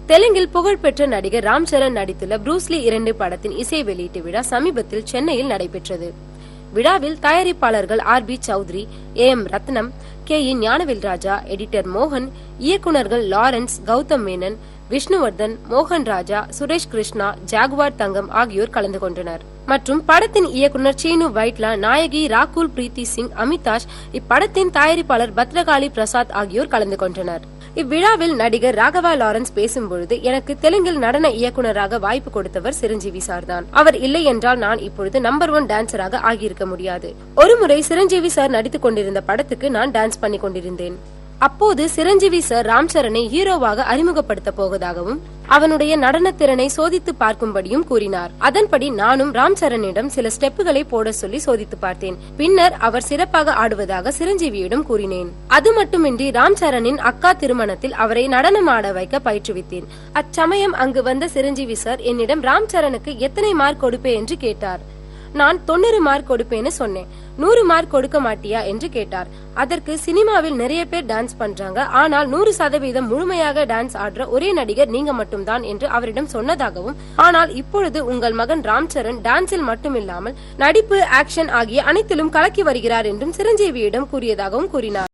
தெலுங்கில் புகழ்பெற்ற நடிகர் ராம் சரண் நடித்துள்ள ப்ரூஸ்லி 2 படத்தின் இசை வெளியீட்டு விழா சமீபத்தில் சென்னையில் நடைபெற்றது. விழாவில் தயாரிப்பாளர்கள் RB Choudhary, AM Rathnam, KE Gnanavel Raja, editor மோகன், இயக்குநர்கள் லாரன்ஸ், கௌதம் மேனன், விஷ்ணுவர்தன், மோகன் ராஜா, சுரேஷ் கிருஷ்ணா, ஜாகுவார் தங்கம் ஆகியோர் கலந்து கொண்டனர். மற்றும் படத்தின் இயக்குனர் சீனு வைட்லா, நாயகி ராகுல் பிரீத்தி சிங், அமிதாஷ், இப்படத்தின் தயாரிப்பாளர் பத்ரகாளி பிரசாத் ஆகியோர் கலந்து கொண்டனர். இவ்விழாவில் நடிகர் ராகவா லாரன்ஸ் பேசும்பொழுது, எனக்கு தெலுங்கில் நடன இயக்குநராக வாய்ப்பு கொடுத்தவர் சிரஞ்சீவி சார் தான். அவர் இல்லை என்றால் நான் இப்பொழுது நம்பர் 1 டான்சராக ஆகியிருக்க முடியாது. ஒருமுறை சிரஞ்சீவி சார் நடித்துக் கொண்டிருந்த படத்துக்கு நான் டான்ஸ் பண்ணி கொண்டிருந்தேன். அப்போது சிரஞ்சீவி சார் ராம் சரணை ஹீரோவாக அறிமுகப்படுத்த போவதாகவும் அவனுடைய நடன திறனை சோதித்து பார்க்கும்படியும் கூறினார். அதன்படி நானும் ராம் சரணிடம் சில ஸ்டெப்புகளை போட சொல்லி சோதித்து பார்த்தேன். பின்னர் அவர் சிறப்பாக ஆடுவதாக சிரஞ்சீவியிடம் கூறினேன். அது மட்டுமின்றி ராம் சரணின் அக்கா திருமணத்தில் அவரை நடனம் ஆட வைக்க பயிற்றுவித்தேன். அச்சமயம் அங்கு வந்த சிரஞ்சீவி சார் என்னிடம் ராம் சரணுக்கு எத்தனை மார்க் கொடுப்பே என்று கேட்டார். நான் 90 மார்க் கொடுப்பேன்னு சொன்னேன். 100 மார்க் கொடுக்க மாட்டியா என்று கேட்டார். அதற்கு சினிமாவில் நிறைய பேர் டான்ஸ் பண்றாங்க, ஆனால் 100% முழுமையாக டான்ஸ் ஆடுற ஒரே நடிகர் நீங்க மட்டும்தான் என்று அவரிடம் சொன்னதாகவும், ஆனால் இப்பொழுது உங்கள் மகன் ராம் சரண் டான்ஸில் மட்டுமில்லாமல் நடிப்பு, ஆக்ஷன் ஆகிய அனைத்திலும் கலக்கி வருகிறார் என்றும் சிரஞ்சீவியிடம் கூறியதாகவும் கூறினார்.